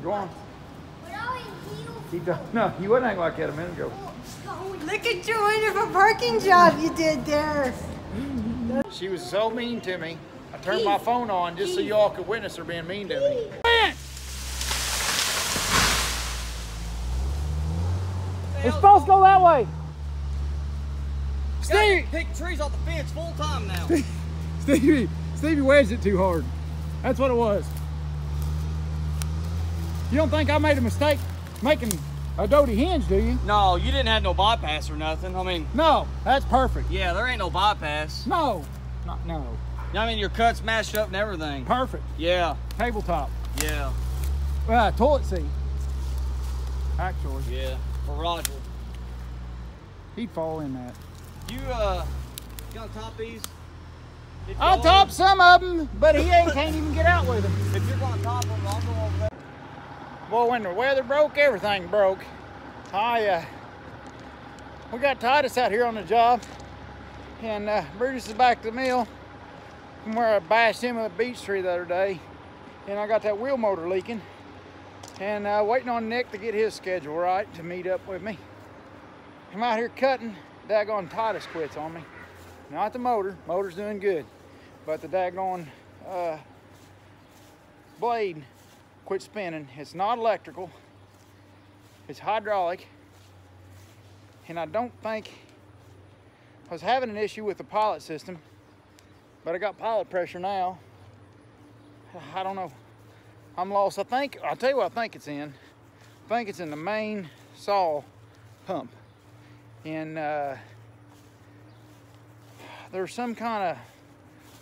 Go on. No, you wasn't acting like that a minute ago. Look at your wonderful parking job you did there. She was so mean to me. I turned my phone on just so y'all could witness her being mean to me. It's supposed to go that way. Steve! Pick trees off the fence full time now. Stevie wedged it too hard. That's what it was. You don't think I made a mistake making a Doty hinge, do you? No, you didn't have no bypass or nothing. I mean, No, that's perfect. yeah, there ain't no bypass. No, no. I mean, your cut's mashed up and everything. Perfect. Yeah, Tabletop. yeah, Toilet seat. Actually, yeah. For Roger. he'd fall in that. You gonna top these? If I'll y'all- top some of them, but he can't even get out with them. If you're gonna top them, I'll go over there. Well, when the weather broke, everything broke. We got Titus out here on the job, and Brutus is back to the mill from where I bashed him with a beech tree the other day, and I got that wheel motor leaking, and waiting on Nick to get his schedule right to meet up with me. I'm out here cutting. Daggone Titus quits on me. Not the motor. Motor's doing good, but the daggone blade quit spinning. It's not electrical, it's hydraulic, and I don't think I was having an issue with the pilot system, but I got pilot pressure now. I don't know, I'm lost. I'll tell you what I think it's in. I think it's in the main saw pump, and there's some kind of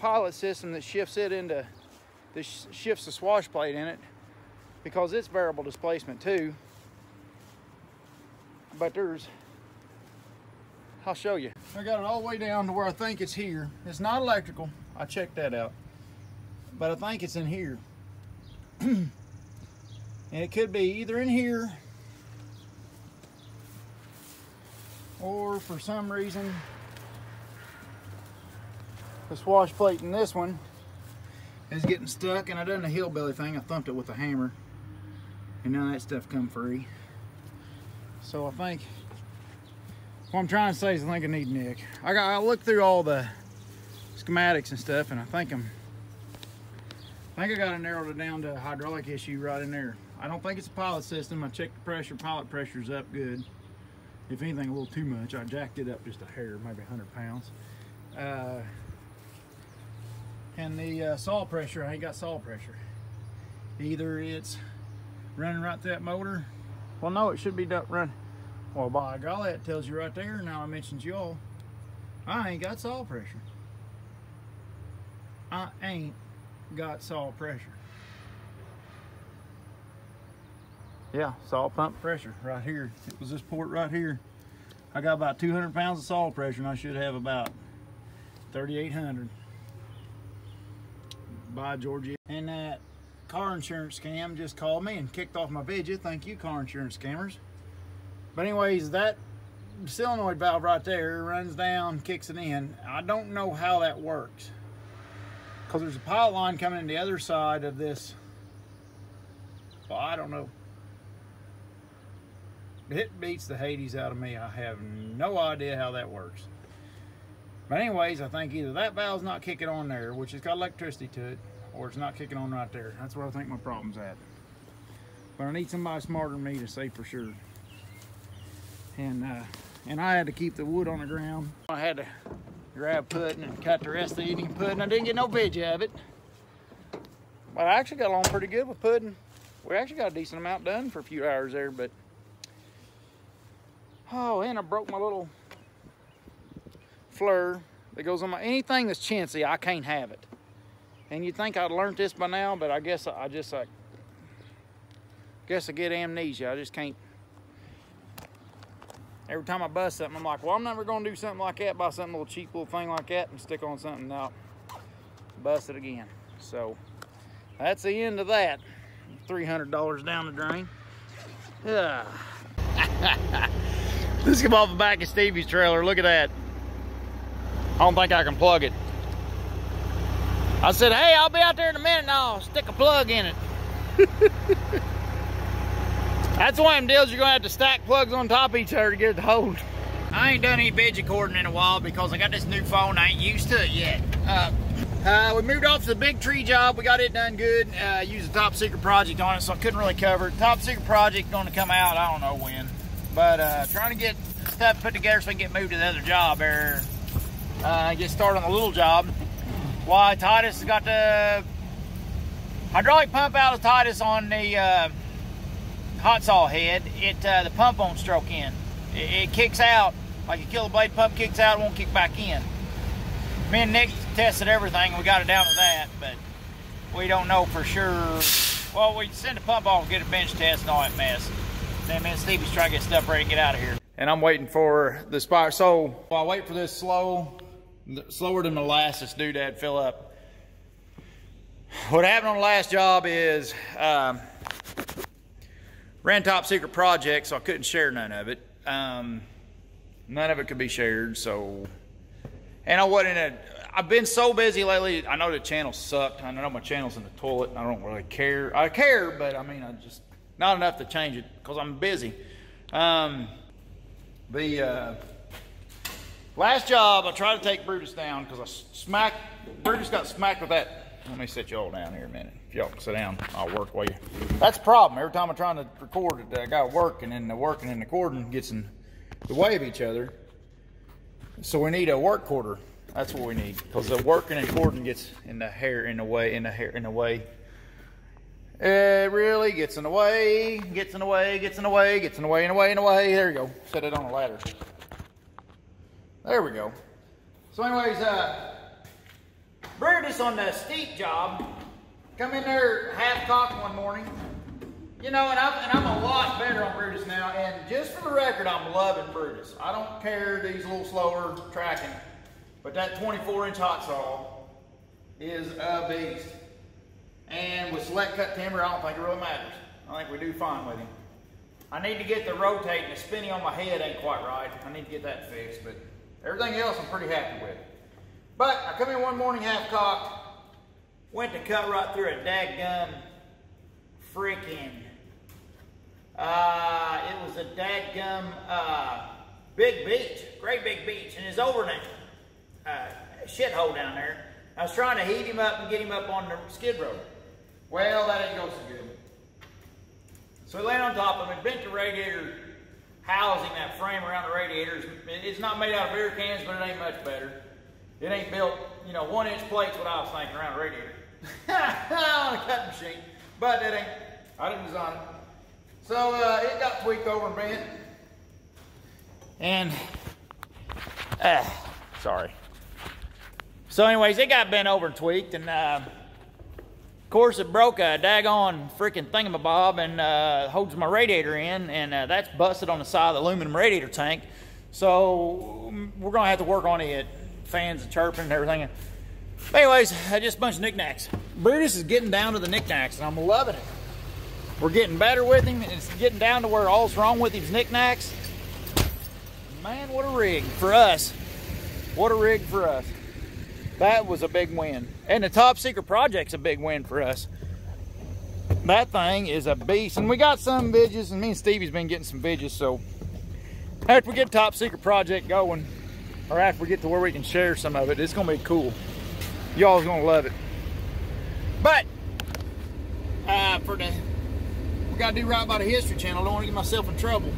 pilot system that shifts it into shifts the swash plate in it, because it's variable displacement too. But I'll show you. I got it all the way down to where I think it's here. It's not electrical. I checked that out. But I think it's in here. And it could be either in here, or for some reason the swash plate in this one is getting stuck, and I done the hillbilly thing. I thumped it with a hammer, and now that stuff come free. So I think what I'm trying to say is I think I need Nick. I looked through all the schematics and stuff, and I think I got it narrowed down to a hydraulic issue right in there. I don't think it's a pilot system. I checked the pressure. Pilot pressure's up good. If anything, a little too much. I jacked it up just a hair, maybe 100 pounds. And the saw pressure, I ain't got saw pressure. Either it's running right through that motor. Well, no, it should be running. Well, by golly, it tells you right there. Now I mentioned y'all, I ain't got saw pressure. I ain't got saw pressure. Yeah, saw pump pressure right here. It was this port right here. I got about 200 pounds of saw pressure, and I should have about 3,800. By Georgia. And that car insurance scam just called me and kicked off my video. Thank you, car insurance scammers. But anyways, that solenoid valve right there runs down, kicks it in. I don't know how that works, because there's a pilot line coming in the other side of this. Well, I don't know. It beats the Hades out of me. I have no idea how that works. But anyways, I think either that valve's not kicking on there, which has got electricity to it, or it's not kicking on right there. That's where I think my problem's at. But I need somebody smarter than me to say for sure. And I had to keep the wood on the ground. I had to grab pudding and cut the rest of the eating pudding. I didn't get no video of it. But I actually got along pretty good with pudding. We actually got a decent amount done for a few hours there, but oh, and I broke my little fleur that goes on my, anything that's chintzy, I can't have it. And you'd think I'd learned this by now, but I guess I get amnesia. I just can't. Every time I bust something, I'm like, well, I'm never gonna do something like that, buy something little cheap little thing like that and stick on something. No, bust it again. So that's the end of that. $300 down the drain. Let's come off the back of Stevie's trailer. Look at that. I don't think I can plug it. I said, hey, I'll be out there in a minute and I'll stick a plug in it. That's one of them deals you're gonna have to stack plugs on top of each other to get it to hold. I ain't done any veggie cording in a while because I got this new phone. I ain't used to it yet. We moved off to the big tree job. We got it done good. Used a top secret project on it, so I couldn't really cover it. Top secret project going to come out, I don't know when. But trying to get stuff put together so I can get moved to the other job there. Get started on the little job. Why, Titus has got the hydraulic pump out of Titus on the hot saw head. The pump won't stroke in. It kicks out. Like a killer blade pump kicks out, it won't kick back in. Me and Nick tested everything and we got it down to that, but we don't know for sure. Well, we send the pump off, get a bench test and all that mess. Then me and Stevie's trying to get stuff ready to get out of here. And I'm waiting for the spire. So while I wait for this slower than molasses doodad fill up. What happened on the last job is ran top secret project, so I couldn't share none of it. None of it could be shared, so. And I've been so busy lately. I know the channel sucked. I know my channel's in the toilet. I don't really care. I care, but I mean, I just, not enough to change it because I'm busy. The last job, I tried to take Brutus down because Brutus got smacked with that. Let me sit y'all down here a minute. If y'all can sit down, I'll work while you. That's the problem. Every time I'm trying to record it, I got working, and the working and the cording gets in the way of each other. So we need a work quarter. That's what we need, because the working and cording gets in the hair in the way, It really gets in the way, gets in the way, gets in the way, gets in the way, in the way, in the way. There you go. Set it on a ladder. There we go. So anyways, Brutus on the steep job, come in there half-cocked one morning. You know, and I'm a lot better on Brutus now, and just for the record, I'm loving Brutus. I don't care these a little slower tracking, but that 24-inch hot saw is a beast. And with select cut timber, I don't think it really matters. I think we do fine with him. I need to get the rotating, the spinning on my head ain't quite right. I need to get that fixed, but everything else I'm pretty happy with. But I come in one morning half-cocked, went to cut right through a dadgum freaking, it was a dadgum big beach, great big beach, and it's over in a shithole down there. I was trying to heat him up and get him up on the skid row. Well, that didn't go so good. So we landed on top of it, bent the radiator housing, that frame around the radiators. It's not made out of beer cans, but it ain't much better. It ain't built, you know, 1-inch plates, what I was thinking, around the radiator. On a cutting machine. But it ain't, I didn't design it. So it got tweaked over and bent. And, sorry. So anyways, it got bent over and tweaked, and of course it broke a daggone freaking thingamabob and holds my radiator in, and that's busted on the side of the aluminum radiator tank. So we're gonna have to work on it. Fans and chirping and everything. But anyways, just a bunch of knickknacks. Brutus is getting down to the knickknacks, and I'm loving it. We're getting better with him, and it's getting down to where all's wrong with his knickknacks. Man, what a rig for us. What a rig for us. That was a big win. And the top secret project's a big win for us. That thing is a beast. And we got some vidges, and me and Stevie's been getting some vidges, so after we get top secret project going, or after we get to where we can share some of it, it's gonna be cool. Y'all's gonna love it. But we gotta do right by the History Channel. I don't wanna get myself in trouble.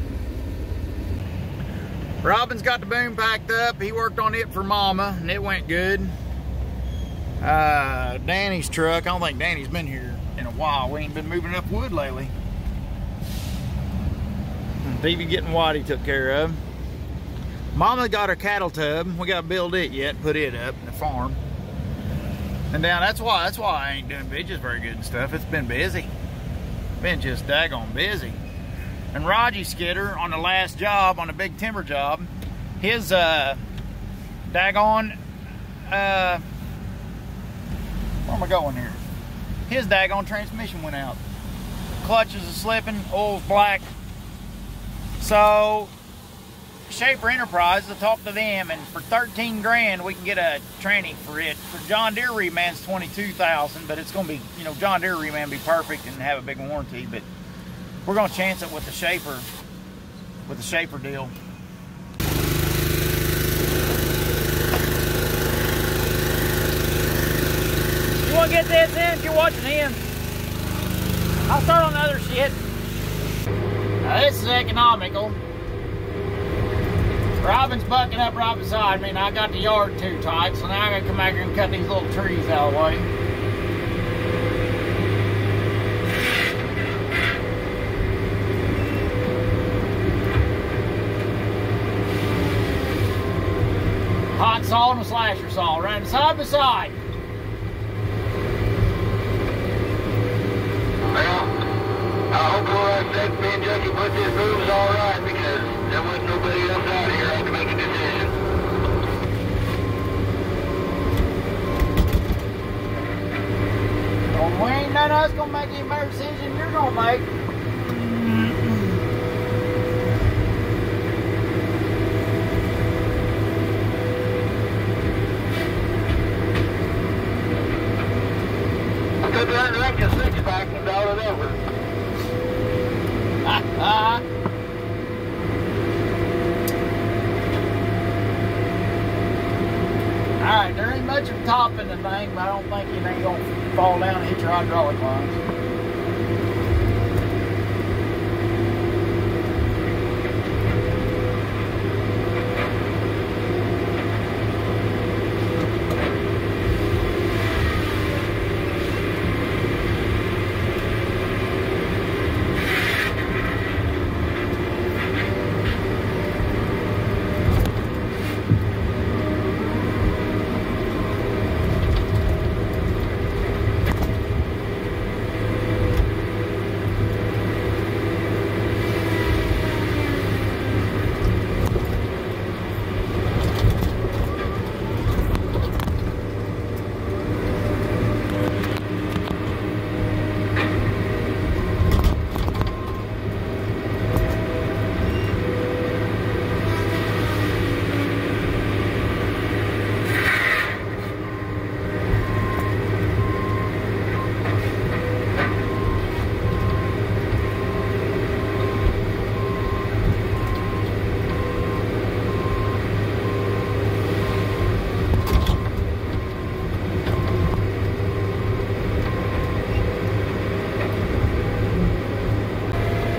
Robin's got the boom packed up. He worked on it for Mama, and it went good. Danny's truck, I don't think Danny's been here in a while. We ain't been moving enough wood lately. Stevie getting what he took care of. Mama got her cattle tub. We got to build it yet, put it up in the farm. And down, that's why I ain't doing vidges very good and stuff. It's been busy. Been just daggone busy. And Raji Skidder on the last job, on the big timber job, his daggone, where am I going here? His daggone transmission went out. Clutches are slipping, oil's black. So Shaper Enterprises, I talked to them, and for 13 grand we can get a tranny for it. For John Deere reman's $22,000, but it's gonna be, you know, John Deere reman be perfect and have a big warranty. But We're gonna chance it with the shaper deal. You wanna get this in if you're watching him? I'll start on the other shit. Now this is economical. Robin's bucking up right beside me, and I got the yard too tight, so now I gotta come back here and cut these little trees out of the way. Hot saw and a slasher saw, running side by side. Well, I hope we'll take me and Jackie put this moves all right, because there wasn't nobody else out here. I had to make a decision. Well, we ain't none of us gonna make any better decision you're gonna make. I took her drink a six-pack and dialed it over. Alright, there ain't much of top in the thing, but I don't think it ain't gonna fall down and hit your hydraulic lines.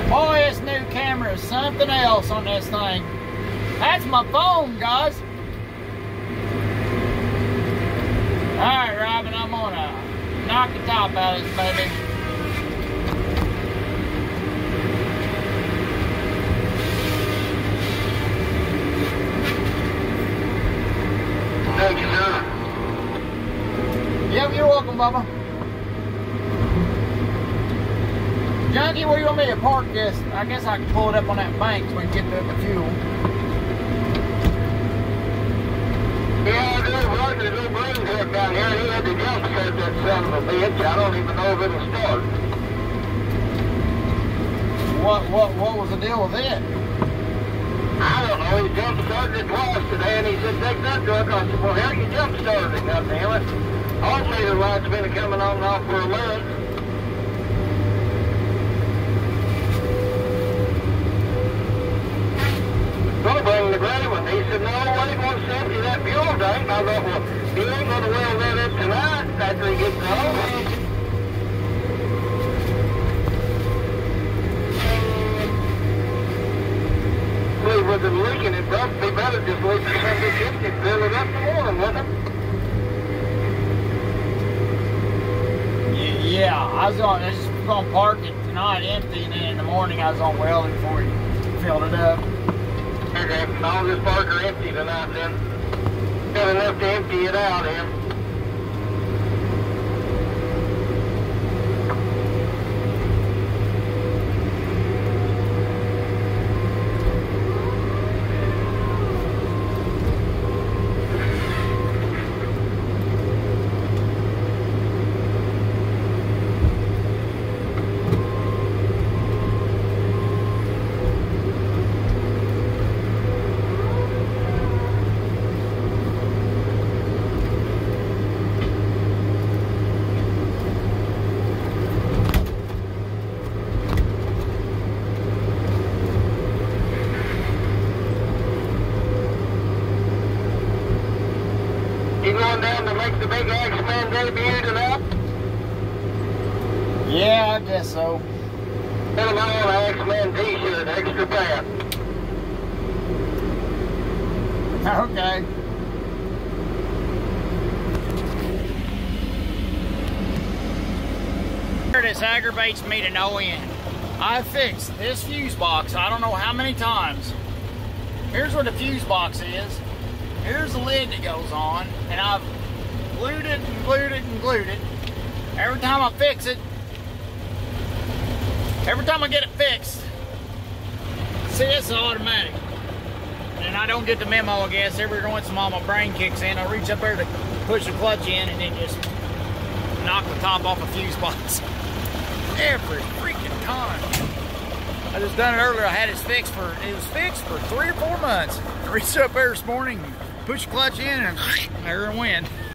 Boy, this new camera is something else on this thing. That's my phone, guys. Alright, Robin, I'm gonna knock the top out of this baby. Thank you, sir. Yep, you're welcome, Bubba. Junkie, where you want me to park this? I guess I can pull it up on that bank so we can get the fuel. Yeah, there's Roger's little brain truck down here. He had to jump start that son of a bitch. I don't even know if it'll start. What was the deal with it? I don't know. He jump started it twice today, and he said, take that truck. I said, well, hell, you jump started it, goddammit. Alternator light's been coming on and off for a month. Gonna bring the gray one. He said, no, wait, wants to empty that fuel tank. And I thought, well, he ain't gonna weld that up tonight after he gets home. With it leaking, it probably better just leave the Sunday shift and fill it up in the morning, wouldn't it? Yeah, I was just gonna park it tonight empty, and then in the morning I was gonna weld it before you filled it up. Okay, I'll just park her empty tonight then. Got enough to empty it out in. the big X-Men debut tonight? Yeah, I guess so. Put them on an X-Men t-shirt, extra fat. Okay. This aggravates me to no end. I fixed this fuse box I don't know how many times. Here's what the fuse box is. Here's the lid that goes on, and I've glued it and glued it and glued it. Every time I fix it, every time I get it fixed, see, it's automatic. And I don't get the memo, I guess. Every once in a while my brain kicks in. I reach up there to push the clutch in and then just knock the top off a fuse box. Every freaking time. I just done it earlier. I had it fixed for 3 or 4 months. I reached up there this morning, pushed the clutch in, and there it went.